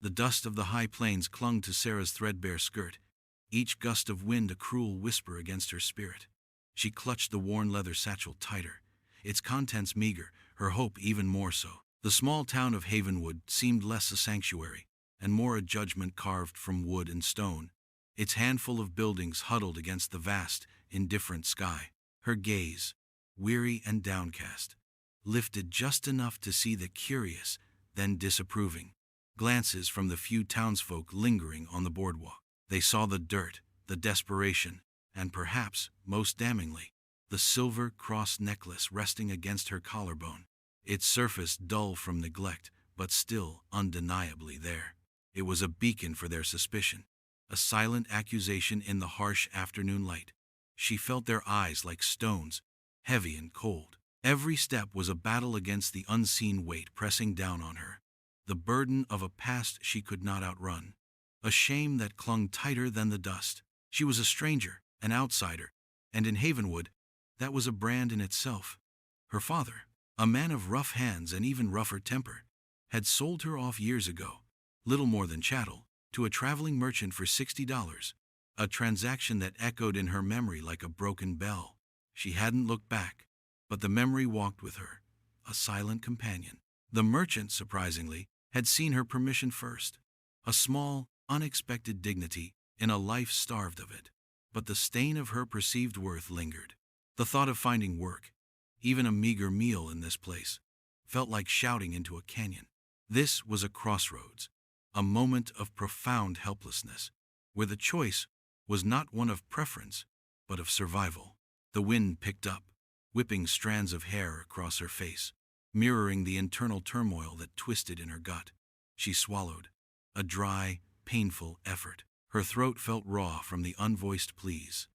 The dust of the high plains clung to Sarah's threadbare skirt, each gust of wind a cruel whisper against her spirit. She clutched the worn leather satchel tighter, its contents meager, her hope even more so. The small town of Havenwood seemed less a sanctuary, and more a judgment carved from wood and stone, its handful of buildings huddled against the vast, indifferent sky. Her gaze, weary and downcast, lifted just enough to see the curious, then disapproving glances from the few townsfolk lingering on the boardwalk. They saw the dirt, the desperation, and perhaps, most damningly, the silver cross necklace resting against her collarbone, its surface dull from neglect, but still undeniably there. It was a beacon for their suspicion, a silent accusation in the harsh afternoon light. She felt their eyes like stones, heavy and cold. Every step was a battle against the unseen weight pressing down on her, the burden of a past she could not outrun, a shame that clung tighter than the dust. She was a stranger, an outsider, and in Havenwood, that was a brand in itself. Her father, a man of rough hands and even rougher temper, had sold her off years ago, little more than chattel, to a traveling merchant for $60, a transaction that echoed in her memory like a broken bell. She hadn't looked back, but the memory walked with her, a silent companion. The merchant, surprisingly, had seen her permission first, a small, unexpected dignity in a life starved of it. But the stain of her perceived worth lingered. The thought of finding work, even a meager meal in this place, felt like shouting into a canyon. This was a crossroads, a moment of profound helplessness, where the choice was not one of preference, but of survival. The wind picked up, whipping strands of hair across her face, mirroring the internal turmoil that twisted in her gut. She swallowed, a dry, painful effort. Her throat felt raw from the unvoiced pleas,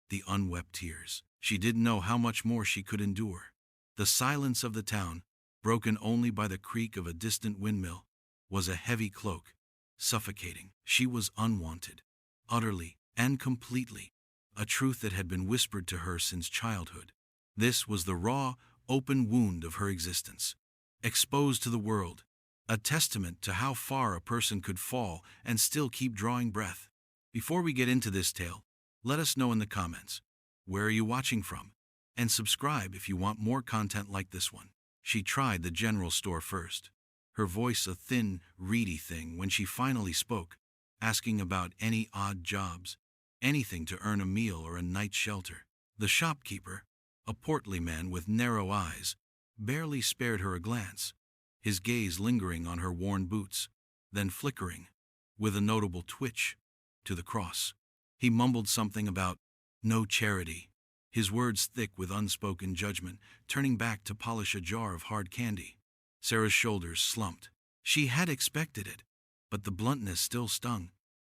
the unwept tears. She didn't know how much more she could endure. The silence of the town, broken only by the creak of a distant windmill, was a heavy cloak, suffocating. She was unwanted, utterly and completely, a truth that had been whispered to her since childhood. This was the raw, open wound of her existence, exposed to the world, a testament to how far a person could fall and still keep drawing breath. Before we get into this tale, let us know in the comments, where are you watching from? And subscribe if you want more content like this one. She tried the general store first, her voice a thin, reedy thing when she finally spoke, asking about any odd jobs, anything to earn a meal or a night's shelter. The shopkeeper, a portly man with narrow eyes, barely spared her a glance, his gaze lingering on her worn boots, then flickering, with a notable twitch, to the cross. He mumbled something about no charity, his words thick with unspoken judgment, turning back to polish a jar of hard candy. Sarah's shoulders slumped. She had expected it, but the bluntness still stung.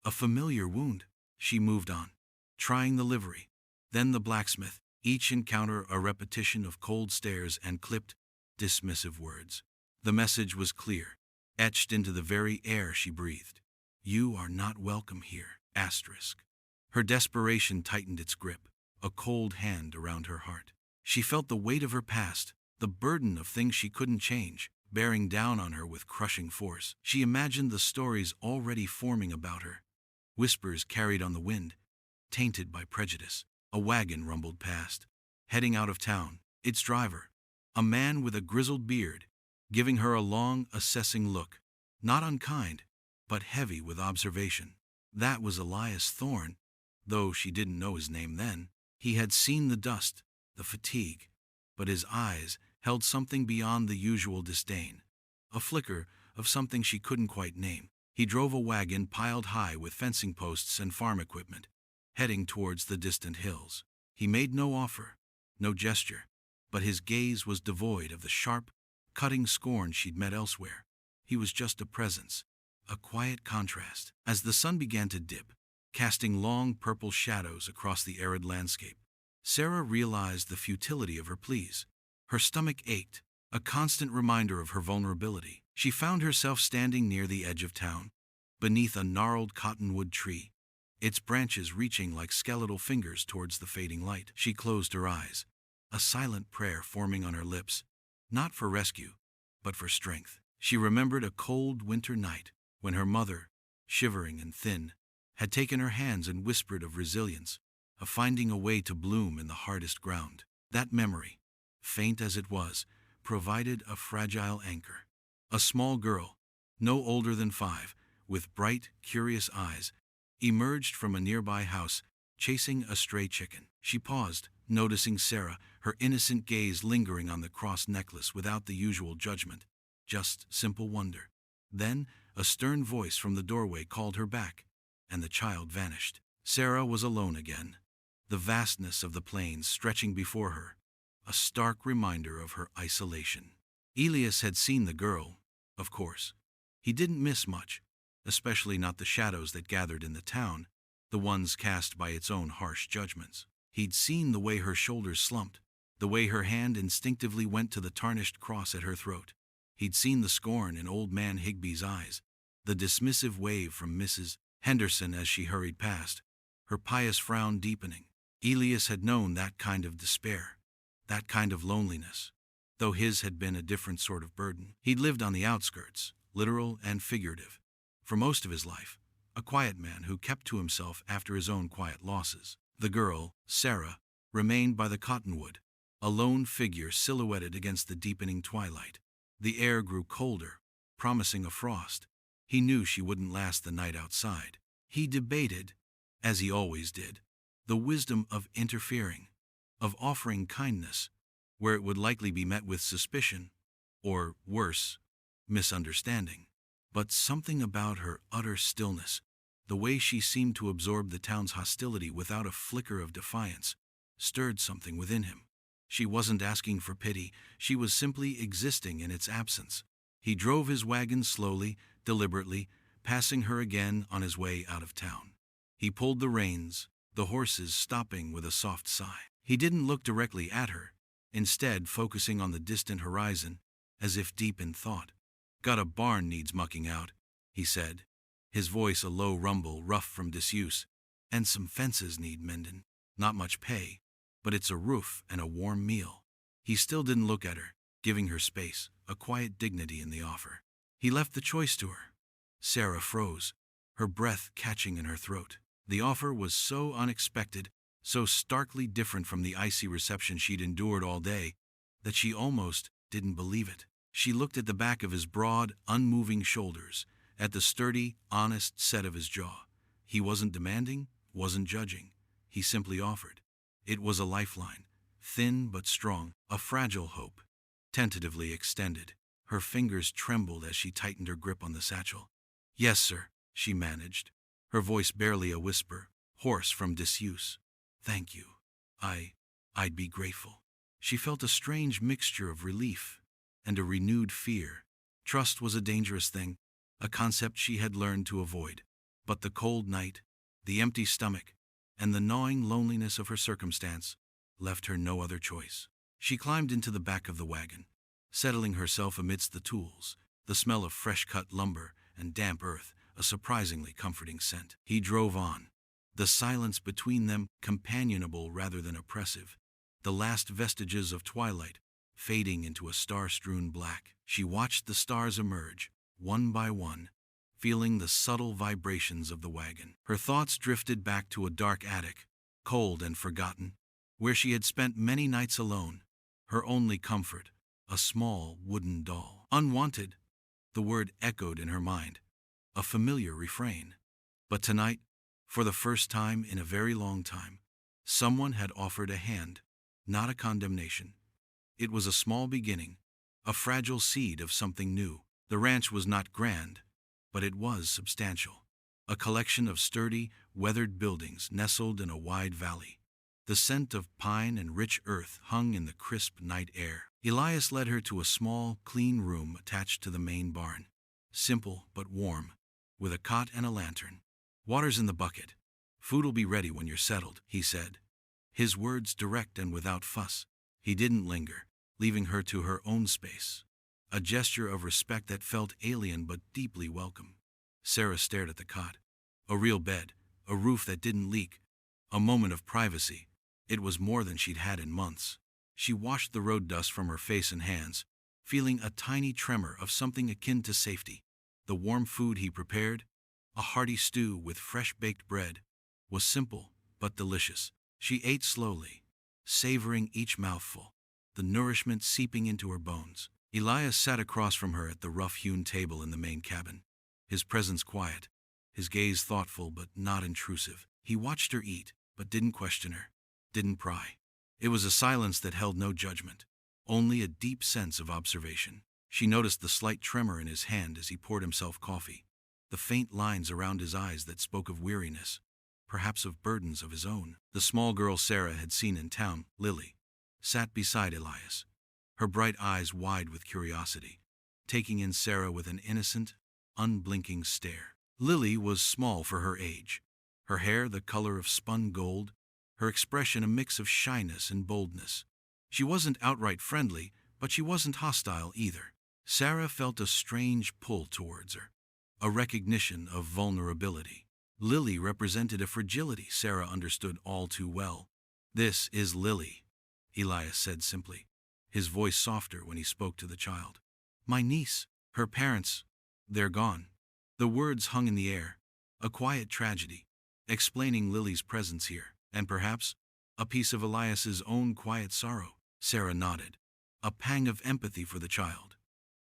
A familiar wound. She moved on, trying the livery, then the blacksmith, each encounter a repetition of cold stares and clipped, dismissive words. The message was clear, etched into the very air she breathed. You are not welcome here, asterisk. Her desperation tightened its grip, a cold hand around her heart. She felt the weight of her past, the burden of things she couldn't change, bearing down on her with crushing force. She imagined the stories already forming about her, whispers carried on the wind, tainted by prejudice. A wagon rumbled past, heading out of town, its driver, a man with a grizzled beard, giving her a long, assessing look, not unkind, but heavy with observation. That was Elias Thorne, though she didn't know his name then. He had seen the dust, the fatigue, but his eyes held something beyond the usual disdain, a flicker of something she couldn't quite name. He drove a wagon piled high with fencing posts and farm equipment, heading towards the distant hills. He made no offer, no gesture, but his gaze was devoid of the sharp, cutting scorn she'd met elsewhere. He was just a presence, a quiet contrast. As the sun began to dip, casting long purple shadows across the arid landscape, Sarah realized the futility of her pleas. Her stomach ached, a constant reminder of her vulnerability. She found herself standing near the edge of town, beneath a gnarled cottonwood tree, its branches reaching like skeletal fingers towards the fading light. She closed her eyes, a silent prayer forming on her lips, not for rescue, but for strength. She remembered a cold winter night, when her mother, shivering and thin, had taken her hands and whispered of resilience, of finding a way to bloom in the hardest ground. That memory, faint as it was, provided a fragile anchor. A small girl, no older than 5, with bright, curious eyes, emerged from a nearby house, chasing a stray chicken. She paused, noticing Sarah, her innocent gaze lingering on the cross necklace without the usual judgment, just simple wonder. Then, a stern voice from the doorway called her back, and the child vanished. Sarah was alone again, the vastness of the plains stretching before her, a stark reminder of her isolation. Elias had seen the girl, of course. He didn't miss much, especially not the shadows that gathered in the town, the ones cast by its own harsh judgments. He'd seen the way her shoulders slumped, the way her hand instinctively went to the tarnished cross at her throat. He'd seen the scorn in old man Higby's eyes, the dismissive wave from Mrs. Henderson as she hurried past, her pious frown deepening. Elias had known that kind of despair, that kind of loneliness, though his had been a different sort of burden. He'd lived on the outskirts, literal and figurative, for most of his life, a quiet man who kept to himself after his own quiet losses. The girl, Sarah, remained by the cottonwood, a lone figure silhouetted against the deepening twilight. The air grew colder, promising a frost. He knew she wouldn't last the night outside. He debated, as he always did, the wisdom of interfering, of offering kindness, where it would likely be met with suspicion, or, worse, misunderstanding. But something about her utter stillness, the way she seemed to absorb the town's hostility without a flicker of defiance, stirred something within him. She wasn't asking for pity, she was simply existing in its absence. He drove his wagon slowly, deliberately, passing her again on his way out of town. He pulled the reins, the horses stopping with a soft sigh. He didn't look directly at her, instead focusing on the distant horizon, as if deep in thought. "Got a barn needs mucking out," he said, his voice a low rumble rough from disuse, "and some fences need mendin'. Not much pay, but it's a roof and a warm meal." He still didn't look at her, giving her space, a quiet dignity in the offer. He left the choice to her. Sarah froze, her breath catching in her throat. The offer was so unexpected, so starkly different from the icy reception she'd endured all day, that she almost didn't believe it. She looked at the back of his broad, unmoving shoulders, at the sturdy, honest set of his jaw. He wasn't demanding, wasn't judging. He simply offered. It was a lifeline, thin but strong, a fragile hope, tentatively extended. Her fingers trembled as she tightened her grip on the satchel. "Yes, sir," she managed, her voice barely a whisper, hoarse from disuse. "Thank you. I'd be grateful." She felt a strange mixture of relief and a renewed fear. Trust was a dangerous thing, a concept she had learned to avoid. But the cold night, the empty stomach, and the gnawing loneliness of her circumstance left her no other choice. She climbed into the back of the wagon, settling herself amidst the tools, the smell of fresh-cut lumber and damp earth, a surprisingly comforting scent. He drove on, the silence between them companionable rather than oppressive, the last vestiges of twilight fading into a star-strewn black. She watched the stars emerge, one by one, feeling the subtle vibrations of the wagon. Her thoughts drifted back to a dark attic, cold and forgotten, where she had spent many nights alone, her only comfort, a small wooden doll. Unwanted, the word echoed in her mind, a familiar refrain. But tonight, for the first time in a very long time, someone had offered a hand, not a condemnation. It was a small beginning, a fragile seed of something new. The ranch was not grand, but it was substantial. A collection of sturdy, weathered buildings nestled in a wide valley. The scent of pine and rich earth hung in the crisp night air. Elias led her to a small, clean room attached to the main barn. Simple but warm, with a cot and a lantern. "Water's in the bucket. Food'll be ready when you're settled," he said. His words direct and without fuss. He didn't linger, leaving her to her own space. A gesture of respect that felt alien but deeply welcome. Sarah stared at the cot. A real bed, a roof that didn't leak, a moment of privacy. It was more than she'd had in months. She washed the road dust from her face and hands, feeling a tiny tremor of something akin to safety. The warm food he prepared, a hearty stew with fresh baked bread, was simple but delicious. She ate slowly, savoring each mouthful, the nourishment seeping into her bones. Elias sat across from her at the rough-hewn table in the main cabin, his presence quiet, his gaze thoughtful but not intrusive. He watched her eat, but didn't question her, didn't pry. It was a silence that held no judgment, only a deep sense of observation. She noticed the slight tremor in his hand as he poured himself coffee, the faint lines around his eyes that spoke of weariness, perhaps of burdens of his own. The small girl Sarah had seen in town, Lily, sat beside Elias, her bright eyes wide with curiosity, taking in Sarah with an innocent, unblinking stare. Lily was small for her age, her hair the color of spun gold, her expression a mix of shyness and boldness. She wasn't outright friendly, but she wasn't hostile either. Sarah felt a strange pull towards her, a recognition of vulnerability. Lily represented a fragility Sarah understood all too well. "This is Lily," Elias said simply, his voice softer when he spoke to the child. "My niece. Her parents, they're gone." The words hung in the air, a quiet tragedy, explaining Lily's presence here, and perhaps a piece of Elias's own quiet sorrow. Sarah nodded, a pang of empathy for the child.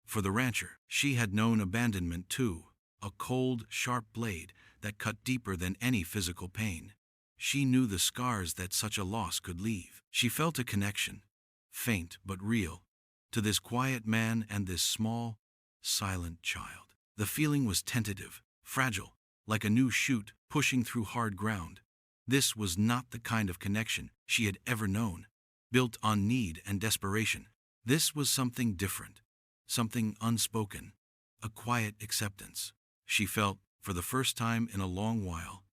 For the rancher, she had known abandonment too, a cold, sharp blade that cut deeper than any physical pain. She knew the scars that such a loss could leave. She felt a connection, faint but real, to this quiet man and this small, silent child. The feeling was tentative, fragile, like a new shoot pushing through hard ground. This was not the kind of connection she had ever known, built on need and desperation. This was something different, something unspoken, a quiet acceptance. She felt, for the first time in a long while,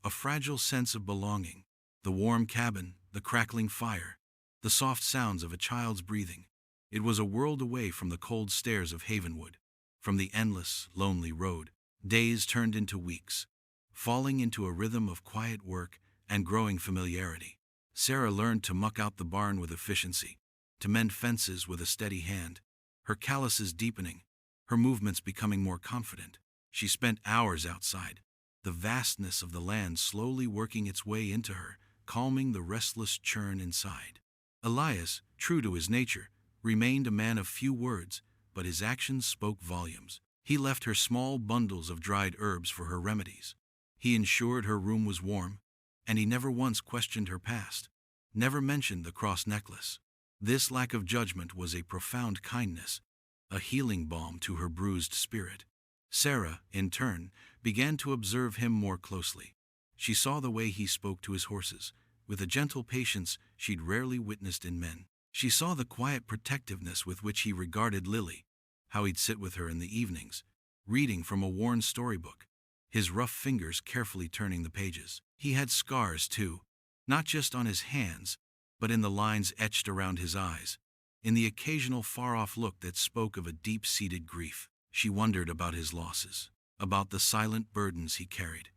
a fragile sense of belonging. The warm cabin, the crackling fire, the soft sounds of a child's breathing. It was a world away from the cold stares of Havenwood, from the endless, lonely road. Days turned into weeks, falling into a rhythm of quiet work and growing familiarity. Sarah learned to muck out the barn with efficiency, to mend fences with a steady hand, her calluses deepening, her movements becoming more confident. She spent hours outside, the vastness of the land slowly working its way into her, calming the restless churn inside. Elias, true to his nature, remained a man of few words, but his actions spoke volumes. He left her small bundles of dried herbs for her remedies. He ensured her room was warm, and he never once questioned her past, never mentioned the cross necklace. This lack of judgment was a profound kindness, a healing balm to her bruised spirit. Sarah, in turn, began to observe him more closely. She saw the way he spoke to his horses, with a gentle patience she'd rarely witnessed in men. She saw the quiet protectiveness with which he regarded Lily, how he'd sit with her in the evenings, reading from a worn storybook, his rough fingers carefully turning the pages. He had scars, too, not just on his hands, but in the lines etched around his eyes, in the occasional far-off look that spoke of a deep-seated grief. She wondered about his losses, about the silent burdens he carried,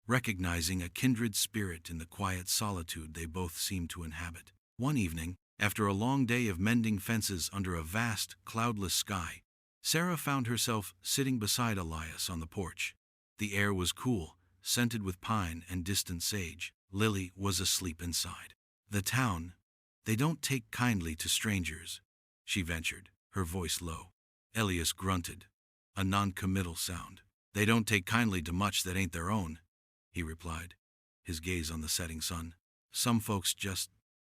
recognizing a kindred spirit in the quiet solitude they both seemed to inhabit. One evening, after a long day of mending fences under a vast, cloudless sky, Sarah found herself sitting beside Elias on the porch. The air was cool, scented with pine and distant sage. Lily was asleep inside. "The town, they don't take kindly to strangers," she ventured, her voice low. Elias grunted, a non-committal sound. "They don't take kindly to much that ain't their own," he replied, his gaze on the setting sun. "Some folks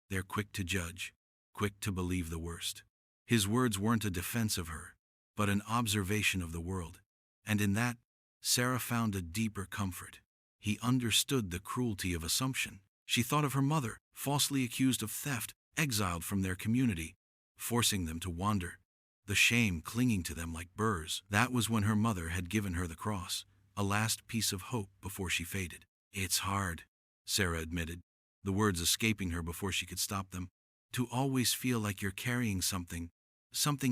they're quick to judge, quick to believe the worst." His words weren't a defense of her, but an observation of the world, and in that, Sarah found a deeper comfort. He understood the cruelty of assumption. She thought of her mother, falsely accused of theft, exiled from their community, forcing them to wander, the shame clinging to them like burrs. That was when her mother had given her the cross, a last piece of hope before she faded. "It's hard," Sarah admitted, the words escaping her before she could stop them, "to always feel like you're carrying something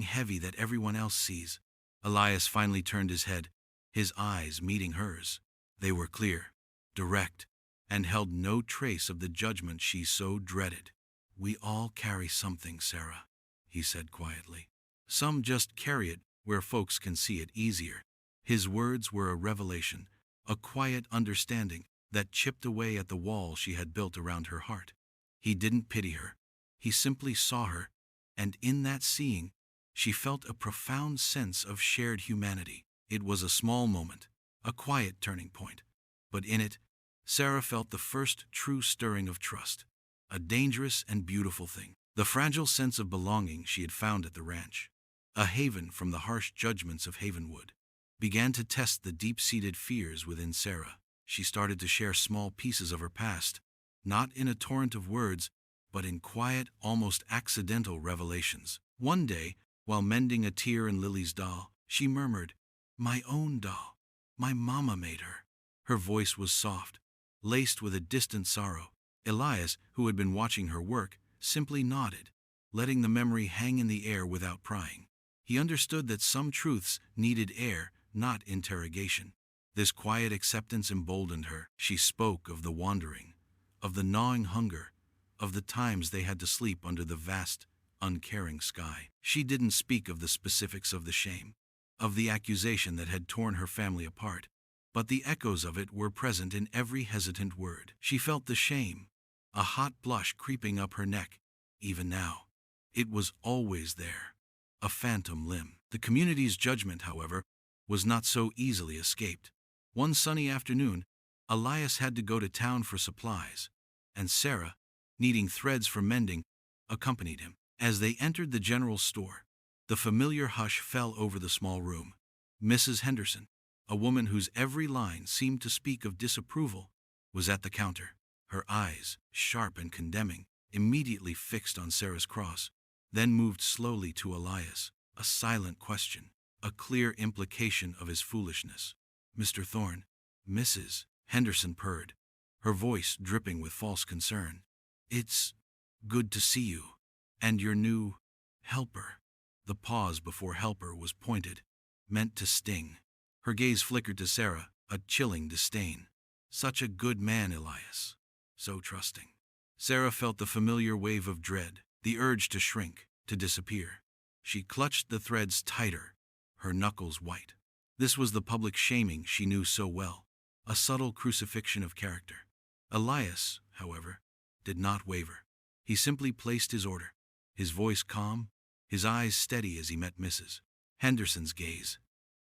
heavy that everyone else sees." Elias finally turned his head, his eyes meeting hers. They were clear, direct, and held no trace of the judgment she so dreaded. "We all carry something, Sarah," he said quietly. "Some just carry it where folks can see it easier." His words were a revelation, a quiet understanding that chipped away at the wall she had built around her heart. He didn't pity her. He simply saw her, and in that seeing, she felt a profound sense of shared humanity. It was a small moment, a quiet turning point, but in it, Sarah felt the first true stirring of trust, a dangerous and beautiful thing. The fragile sense of belonging she had found at the ranch, a haven from the harsh judgments of Havenwood, began to test the deep-seated fears within Sarah. She started to share small pieces of her past, not in a torrent of words, but in quiet, almost accidental revelations. One day, while mending a tear in Lily's doll, she murmured, "My own doll. My mama made her." Her voice was soft, laced with a distant sorrow. Elias, who had been watching her work, simply nodded, letting the memory hang in the air without prying. He understood that some truths needed air, not interrogation. This quiet acceptance emboldened her. She spoke of the wandering, of the gnawing hunger, of the times they had to sleep under the vast, uncaring sky. She didn't speak of the specifics of the shame, of the accusation that had torn her family apart, but the echoes of it were present in every hesitant word. She felt the shame, a hot blush creeping up her neck. Even now, it was always there, a phantom limb. The community's judgment, however, was not so easily escaped. One sunny afternoon, Elias had to go to town for supplies, and Sarah, needing threads for mending, accompanied him. As they entered the general store, the familiar hush fell over the small room. Mrs. Henderson, a woman whose every line seemed to speak of disapproval, was at the counter, her eyes, sharp and condemning, immediately fixed on Sarah's cross, then moved slowly to Elias, a silent question, a clear implication of his foolishness. "Mr. Thorne," Mrs. Henderson purred, her voice dripping with false concern. "It's good to see you. And your new helper." The pause before helper was pointed, meant to sting. Her gaze flickered to Sarah, a chilling disdain. Such a good man, Elias. So trusting. Sarah felt the familiar wave of dread, the urge to shrink, to disappear. She clutched the threads tighter, her knuckles white. This was the public shaming she knew so well, a subtle crucifixion of character. Elias, however, did not waver. He simply placed his order, his voice calm, his eyes steady as he met Mrs. Henderson's gaze.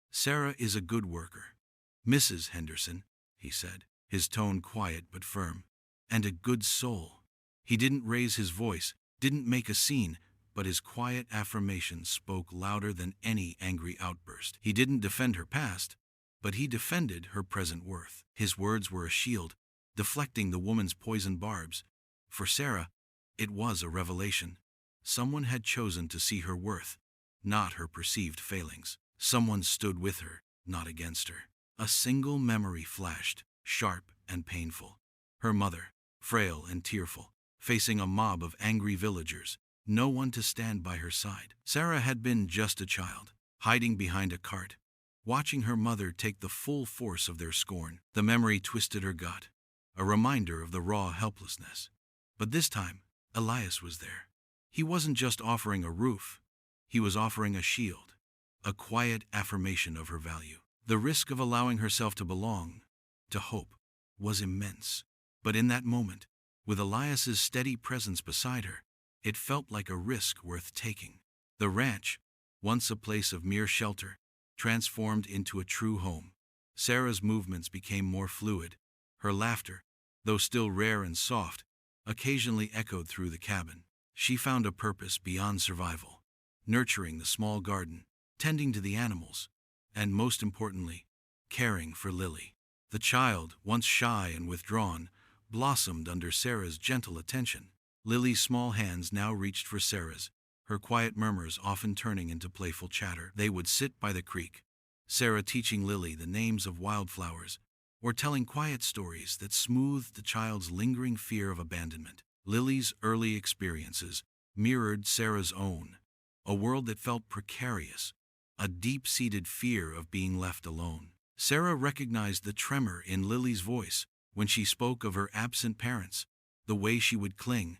"Sarah is a good worker, Mrs. Henderson," he said, his tone quiet but firm, "and a good soul." He didn't raise his voice, didn't make a scene, but his quiet affirmation spoke louder than any angry outburst. He didn't defend her past, but he defended her present worth. His words were a shield, deflecting the woman's poisoned barbs. For Sarah, it was a revelation. Someone had chosen to see her worth, not her perceived failings. Someone stood with her, not against her. A single memory flashed, sharp and painful. Her mother, frail and tearful, facing a mob of angry villagers, no one to stand by her side. Sarah had been just a child, hiding behind a cart, watching her mother take the full force of their scorn. The memory twisted her gut, a reminder of the raw helplessness. But this time, Elias was there. He wasn't just offering a roof, he was offering a shield, a quiet affirmation of her value. The risk of allowing herself to belong, to hope, was immense. But in that moment, with Elias's steady presence beside her, it felt like a risk worth taking. The ranch, once a place of mere shelter, transformed into a true home. Sarah's movements became more fluid. Her laughter, though still rare and soft, occasionally echoed through the cabin. She found a purpose beyond survival, nurturing the small garden, tending to the animals, and most importantly, caring for Lily. The child, once shy and withdrawn, blossomed under Sarah's gentle attention. Lily's small hands now reached for Sarah's, her quiet murmurs often turning into playful chatter. They would sit by the creek, Sarah teaching Lily the names of wildflowers, or telling quiet stories that smoothed the child's lingering fear of abandonment. Lily's early experiences mirrored Sarah's own, a world that felt precarious, a deep-seated fear of being left alone. Sarah recognized the tremor in Lily's voice when she spoke of her absent parents, the way she would cling,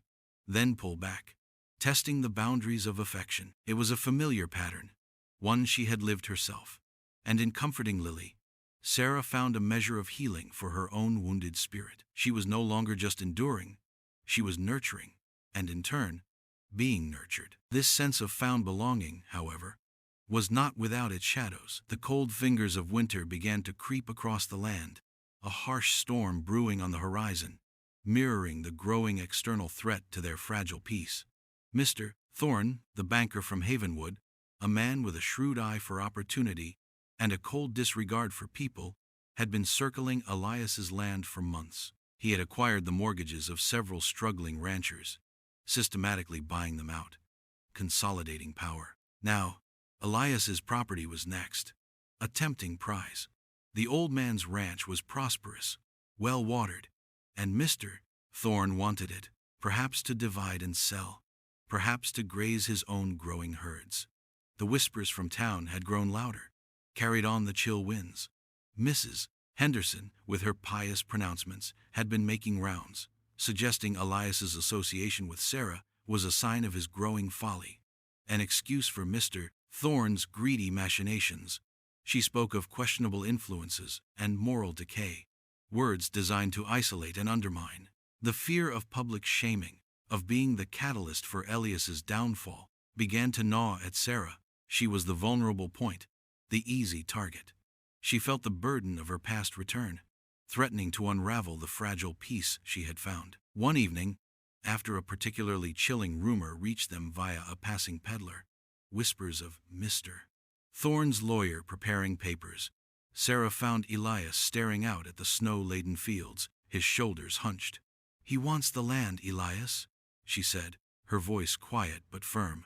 then pull back, testing the boundaries of affection. It was a familiar pattern, one she had lived herself. And in comforting Lily, Sarah found a measure of healing for her own wounded spirit. She was no longer just enduring, she was nurturing, and in turn, being nurtured. This sense of found belonging, however, was not without its shadows. The cold fingers of winter began to creep across the land, a harsh storm brewing on the horizon, mirroring the growing external threat to their fragile peace. Mr. Thorne, the banker from Havenwood, a man with a shrewd eye for opportunity and a cold disregard for people, had been circling Elias's land for months. He had acquired the mortgages of several struggling ranchers, systematically buying them out, consolidating power. Now, Elias's property was next, a tempting prize. The old man's ranch was prosperous, well-watered, and Mr. Thorne wanted it, perhaps to divide and sell, perhaps to graze his own growing herds. The whispers from town had grown louder, carried on the chill winds. Mrs. Henderson, with her pious pronouncements, had been making rounds, suggesting Elias's association with Sarah was a sign of his growing folly, an excuse for Mr. Thorne's greedy machinations. She spoke of questionable influences and moral decay, words designed to isolate and undermine. The fear of public shaming, of being the catalyst for Elias's downfall, began to gnaw at Sarah. She was the vulnerable point, the easy target. She felt the burden of her past return, threatening to unravel the fragile peace she had found. One evening, after a particularly chilling rumor reached them via a passing peddler, whispers of Mr. Thorne's lawyer preparing papers, Sarah found Elias staring out at the snow-laden fields, his shoulders hunched. "He wants the land, Elias," she said, her voice quiet but firm.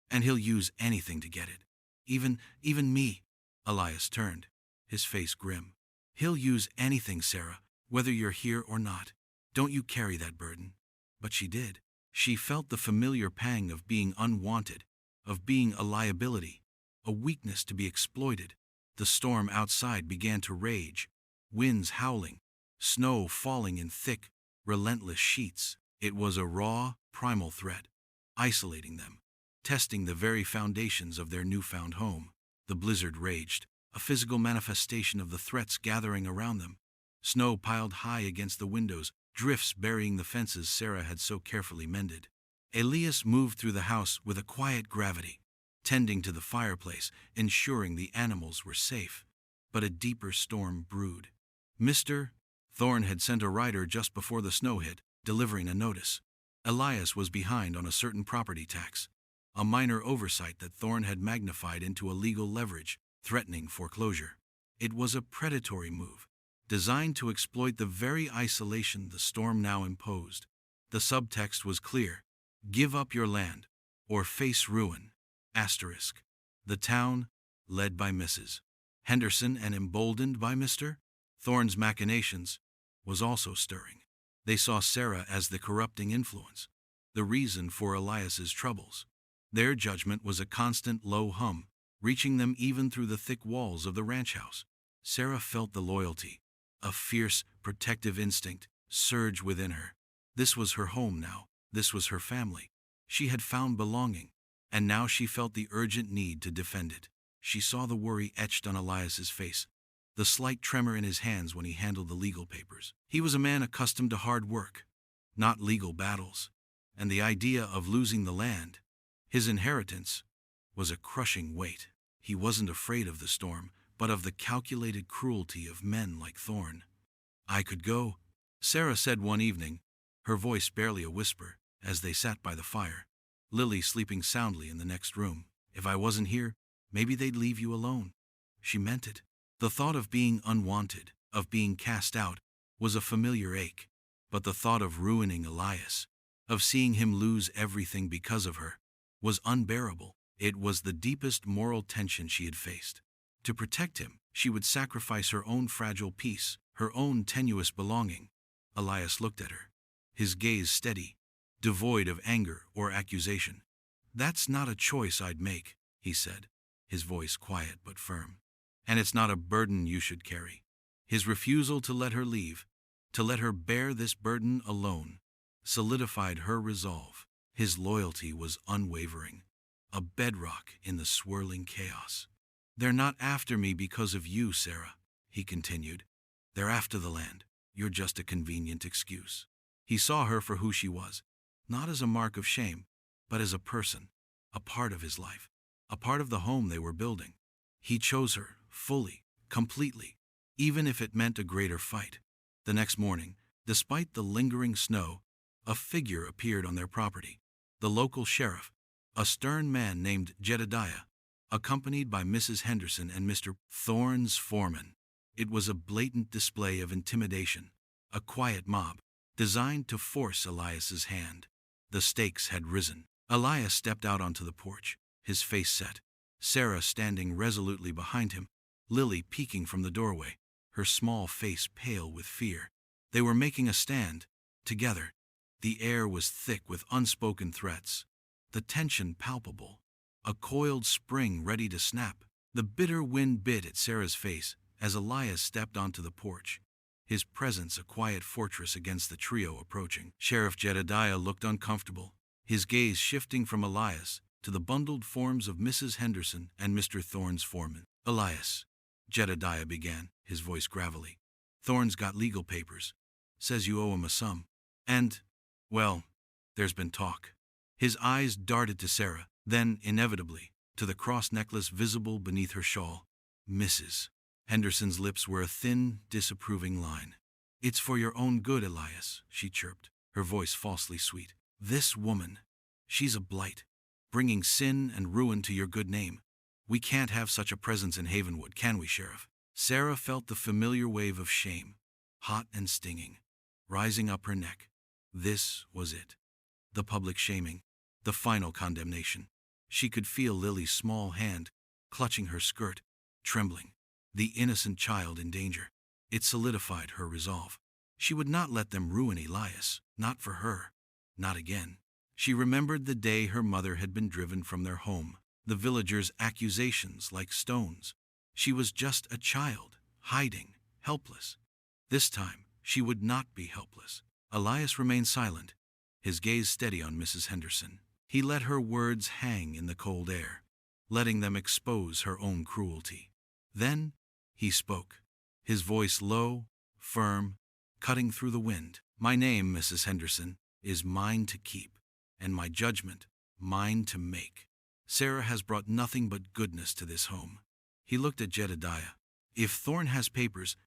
"And he'll use anything to get it. Even me." Elias turned, his face grim. "He'll use anything, Sarah, whether you're here or not. Don't you carry that burden." But she did. She felt the familiar pang of being unwanted, of being a liability, a weakness to be exploited. The storm outside began to rage, winds howling, snow falling in thick, relentless sheets. It was a raw, primal threat, isolating them, testing the very foundations of their newfound home. The blizzard raged, a physical manifestation of the threats gathering around them. Snow piled high against the windows, drifts burying the fences Sarah had so carefully mended. Elias moved through the house with a quiet gravity, tending to the fireplace, ensuring the animals were safe. But a deeper storm brewed. Mr. Thorne had sent a rider just before the snow hit, delivering a notice. Elias was behind on a certain property tax, a minor oversight that Thorne had magnified into a legal leverage, threatening foreclosure. It was a predatory move, designed to exploit the very isolation the storm now imposed. The subtext was clear: give up your land, or face ruin. Asterisk. The town, led by Mrs. Henderson and emboldened by Mr. Thorne's machinations, was also stirring. They saw Sarah as the corrupting influence, the reason for Elias's troubles. Their judgment was a constant low hum, reaching them even through the thick walls of the ranch house. Sarah felt the loyalty, a fierce, protective instinct, surge within her. This was her home now, this was her family. She had found belonging, and now she felt the urgent need to defend it. She saw the worry etched on Elias's face, the slight tremor in his hands when he handled the legal papers. He was a man accustomed to hard work, not legal battles, and the idea of losing the land, his inheritance, was a crushing weight. He wasn't afraid of the storm, but of the calculated cruelty of men like Thorne. "I could go," Sarah said one evening, her voice barely a whisper, as they sat by the fire, Lily sleeping soundly in the next room. "If I wasn't here, maybe they'd leave you alone." She meant it. The thought of being unwanted, of being cast out, was a familiar ache, but the thought of ruining Elias, of seeing him lose everything because of her, was unbearable. It was the deepest moral tension she had faced. To protect him, she would sacrifice her own fragile peace, her own tenuous belonging. Elias looked at her, his gaze steady, devoid of anger or accusation. "That's not a choice I'd make," he said, his voice quiet but firm. "And it's not a burden you should carry." His refusal to let her leave, to let her bear this burden alone, solidified her resolve. His loyalty was unwavering, a bedrock in the swirling chaos. "They're not after me because of you, Sarah," he continued. "They're after the land. You're just a convenient excuse." He saw her for who she was, not as a mark of shame, but as a person, a part of his life, a part of the home they were building. He chose her, fully, completely, even if it meant a greater fight. The next morning, despite the lingering snow, a figure appeared on their property. The local sheriff, a stern man named Jedediah, accompanied by Mrs. Henderson and Mr. Thorne's foreman. It was a blatant display of intimidation, a quiet mob, designed to force Elias's hand. The stakes had risen. Elias stepped out onto the porch, his face set, Sarah standing resolutely behind him, Lily peeking from the doorway, her small face pale with fear. They were making a stand, together. The air was thick with unspoken threats, the tension palpable, a coiled spring ready to snap. The bitter wind bit at Sarah's face as Elias stepped onto the porch, his presence a quiet fortress against the trio approaching. Sheriff Jedediah looked uncomfortable, his gaze shifting from Elias to the bundled forms of Mrs. Henderson and Mr. Thorne's foreman. "Elias," Jedediah began, his voice gravelly, "Thorne's got legal papers. Says you owe him a sum. And, well, there's been talk." His eyes darted to Sarah, then, inevitably, to the cross necklace visible beneath her shawl. Mrs. Henderson's lips were a thin, disapproving line. "It's for your own good, Elias," she chirped, her voice falsely sweet. "This woman, she's a blight, bringing sin and ruin to your good name. We can't have such a presence in Havenwood, can we, Sheriff?" Sarah felt the familiar wave of shame, hot and stinging, rising up her neck. This was it. The public shaming, the final condemnation. She could feel Lily's small hand, clutching her skirt, trembling. The innocent child in danger. It solidified her resolve. She would not let them ruin Elias, not for her, not again. She remembered the day her mother had been driven from their home, the villagers' accusations like stones. She was just a child, hiding, helpless. This time, she would not be helpless. Elias remained silent, his gaze steady on Mrs. Henderson. He let her words hang in the cold air, letting them expose her own cruelty. Then, he spoke, his voice low, firm, cutting through the wind. "My name, Mrs. Henderson, is mine to keep, and my judgment, mine to make. Sarah has brought nothing but goodness to this home." He looked at Jedediah. "If Thorne has papers,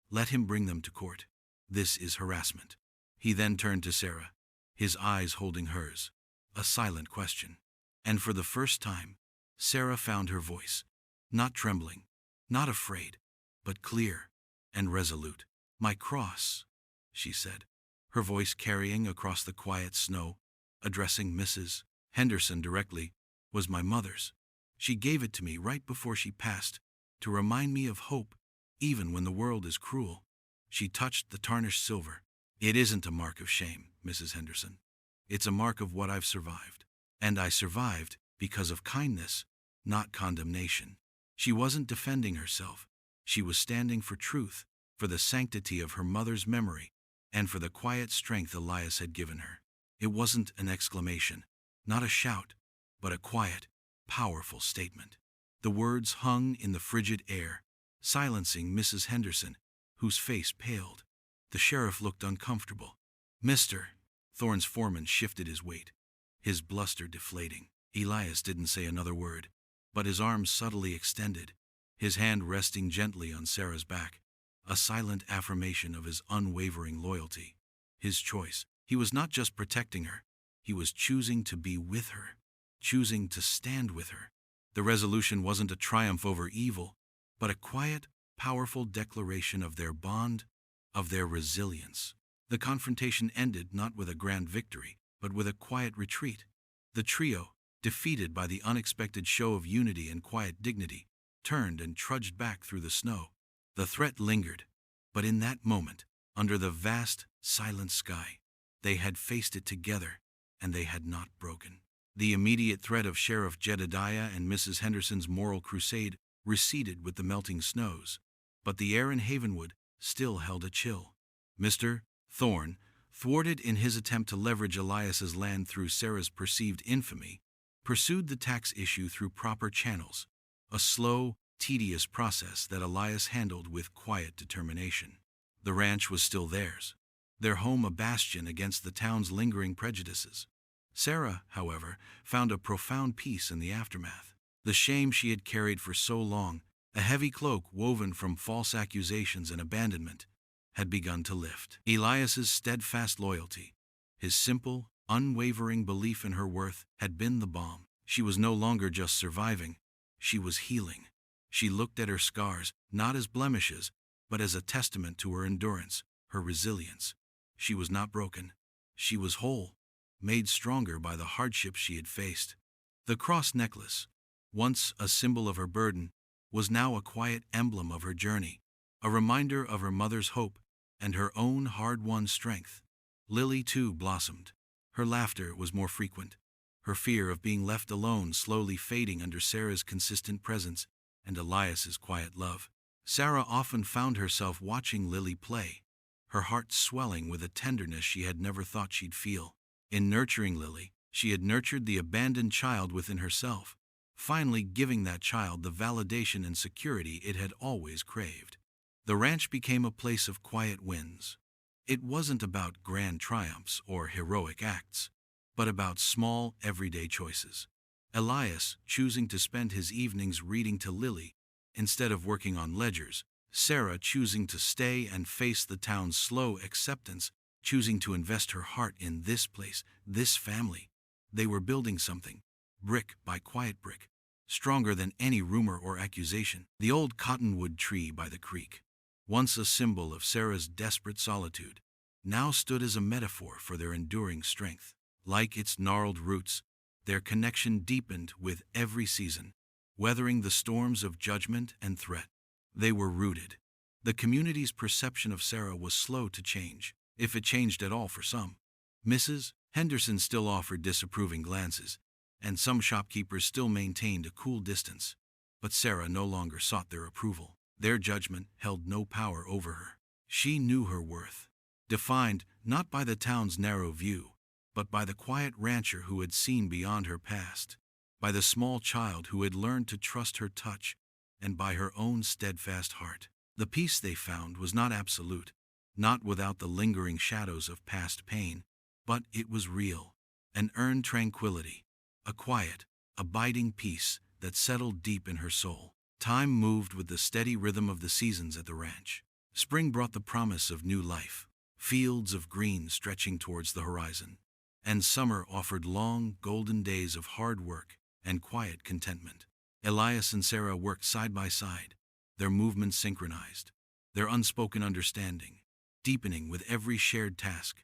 let him bring them to court. This is harassment." He then turned to Sarah, his eyes holding hers, a silent question. And for the first time, Sarah found her voice, not trembling, not afraid, but clear and resolute. "My cross," she said, her voice carrying across the quiet snow, addressing Mrs. Henderson directly, "was my mother's. She gave it to me right before she passed, to remind me of hope, even when the world is cruel." She touched the tarnished silver. "It isn't a mark of shame, Mrs. Henderson. It's a mark of what I've survived. And I survived because of kindness, not condemnation." She wasn't defending herself. She was standing for truth, for the sanctity of her mother's memory, and for the quiet strength Elias had given her. It wasn't an exclamation, not a shout, but a quiet, powerful statement. The words hung in the frigid air, silencing Mrs. Henderson, whose face paled. The sheriff looked uncomfortable. "Mr. Thorne's foreman shifted his weight, his bluster deflating. Elias didn't say another word, but his arms subtly extended, his hand resting gently on Sarah's back, a silent affirmation of his unwavering loyalty. His choice. He was not just protecting her, he was choosing to be with her, choosing to stand with her. The resolution wasn't a triumph over evil, but a quiet, powerful declaration of their bond, of their resilience. The confrontation ended not with a grand victory, but with a quiet retreat. The trio, defeated by the unexpected show of unity and quiet dignity, turned and trudged back through the snow. The threat lingered, but in that moment, under the vast, silent sky, they had faced it together, and they had not broken. The immediate threat of Sheriff Jedediah and Mrs. Henderson's moral crusade receded with the melting snows, but the air in Havenwood still held a chill. Mr. Thorne, thwarted in his attempt to leverage Elias's land through Sarah's perceived infamy, pursued the tax issue through proper channels, a slow, tedious process that Elias handled with quiet determination. The ranch was still theirs, their home a bastion against the town's lingering prejudices. Sarah, however, found a profound peace in the aftermath. The shame she had carried for so long, a heavy cloak woven from false accusations and abandonment, had begun to lift. Elias's steadfast loyalty, his simple, unwavering belief in her worth, had been the balm. She was no longer just surviving, she was healing. She looked at her scars, not as blemishes, but as a testament to her endurance, her resilience. She was not broken. She was whole, made stronger by the hardships she had faced. The cross necklace, once a symbol of her burden, was now a quiet emblem of her journey, a reminder of her mother's hope and her own hard-won strength. Lily, too, blossomed. Her laughter was more frequent, her fear of being left alone slowly fading under Sarah's consistent presence and Elias's quiet love. Sarah often found herself watching Lily play, her heart swelling with a tenderness she had never thought she'd feel. In nurturing Lily, she had nurtured the abandoned child within herself, finally giving that child the validation and security it had always craved. The ranch became a place of quiet wins. It wasn't about grand triumphs or heroic acts, but about small, everyday choices. Elias choosing to spend his evenings reading to Lily instead of working on ledgers, Sarah choosing to stay and face the town's slow acceptance, choosing to invest her heart in this place, this family. They were building something, brick by quiet brick, stronger than any rumor or accusation. The old cottonwood tree by the creek, once a symbol of Sarah's desperate solitude, now stood as a metaphor for their enduring strength. Like its gnarled roots, their connection deepened with every season, weathering the storms of judgment and threat. They were rooted. The community's perception of Sarah was slow to change, if it changed at all for some. Mrs. Henderson still offered disapproving glances, and some shopkeepers still maintained a cool distance. But Sarah no longer sought their approval. Their judgment held no power over her. She knew her worth, defined not by the town's narrow view, but by the quiet rancher who had seen beyond her past, by the small child who had learned to trust her touch, and by her own steadfast heart. The peace they found was not absolute, not without the lingering shadows of past pain, but it was real, an earned tranquility, a quiet, abiding peace that settled deep in her soul. Time moved with the steady rhythm of the seasons at the ranch. Spring brought the promise of new life, fields of green stretching towards the horizon, and summer offered long, golden days of hard work and quiet contentment. Elias and Sarah worked side by side, their movements synchronized, their unspoken understanding deepening with every shared task,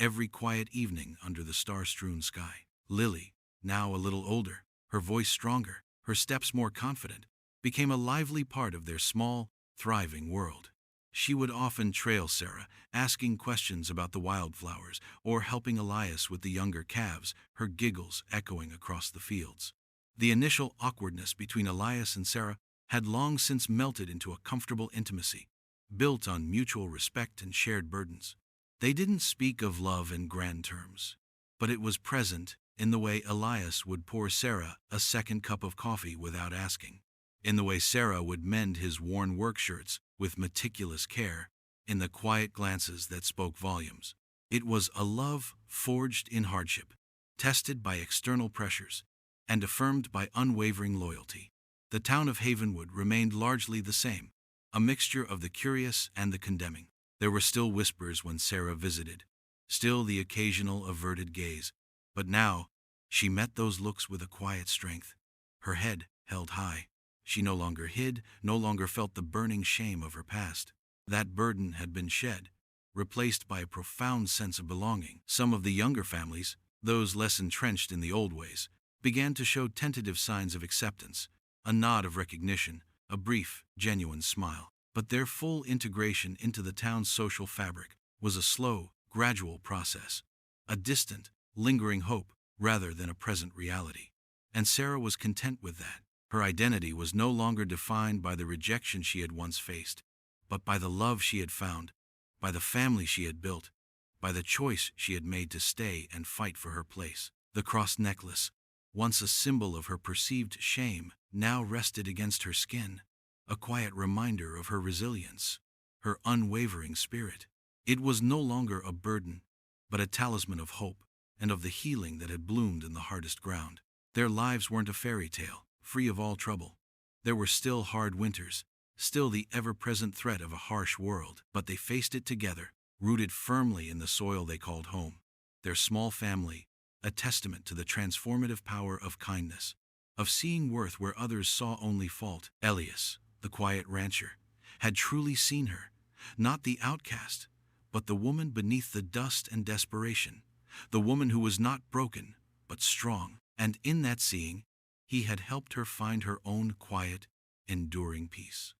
every quiet evening under the star-strewn sky. Lily, now a little older, her voice stronger, her steps more confident, became a lively part of their small, thriving world. She would often trail Sarah, asking questions about the wildflowers or helping Elias with the younger calves, her giggles echoing across the fields. The initial awkwardness between Elias and Sarah had long since melted into a comfortable intimacy, built on mutual respect and shared burdens. They didn't speak of love in grand terms, but it was present in the way Elias would pour Sarah a second cup of coffee without asking, in the way Sarah would mend his worn work shirts with meticulous care, in the quiet glances that spoke volumes. It was a love forged in hardship, tested by external pressures, and affirmed by unwavering loyalty. The town of Havenwood remained largely the same, a mixture of the curious and the condemning. There were still whispers when Sarah visited, still the occasional averted gaze, but now she met those looks with a quiet strength, her head held high. She no longer hid, no longer felt the burning shame of her past. That burden had been shed, replaced by a profound sense of belonging. Some of the younger families, those less entrenched in the old ways, began to show tentative signs of acceptance, a nod of recognition, a brief, genuine smile. But their full integration into the town's social fabric was a slow, gradual process, a distant, lingering hope rather than a present reality. And Sarah was content with that. Her identity was no longer defined by the rejection she had once faced, but by the love she had found, by the family she had built, by the choice she had made to stay and fight for her place. The cross necklace, once a symbol of her perceived shame, now rested against her skin, a quiet reminder of her resilience, her unwavering spirit. It was no longer a burden, but a talisman of hope and of the healing that had bloomed in the hardest ground. Their lives weren't a fairy tale, free of all trouble. There were still hard winters, still the ever-present threat of a harsh world, but they faced it together, rooted firmly in the soil they called home. Their small family, a testament to the transformative power of kindness, of seeing worth where others saw only fault. Elias, the quiet rancher, had truly seen her, not the outcast, but the woman beneath the dust and desperation, the woman who was not broken, but strong. And in that seeing, he had helped her find her own quiet, enduring peace.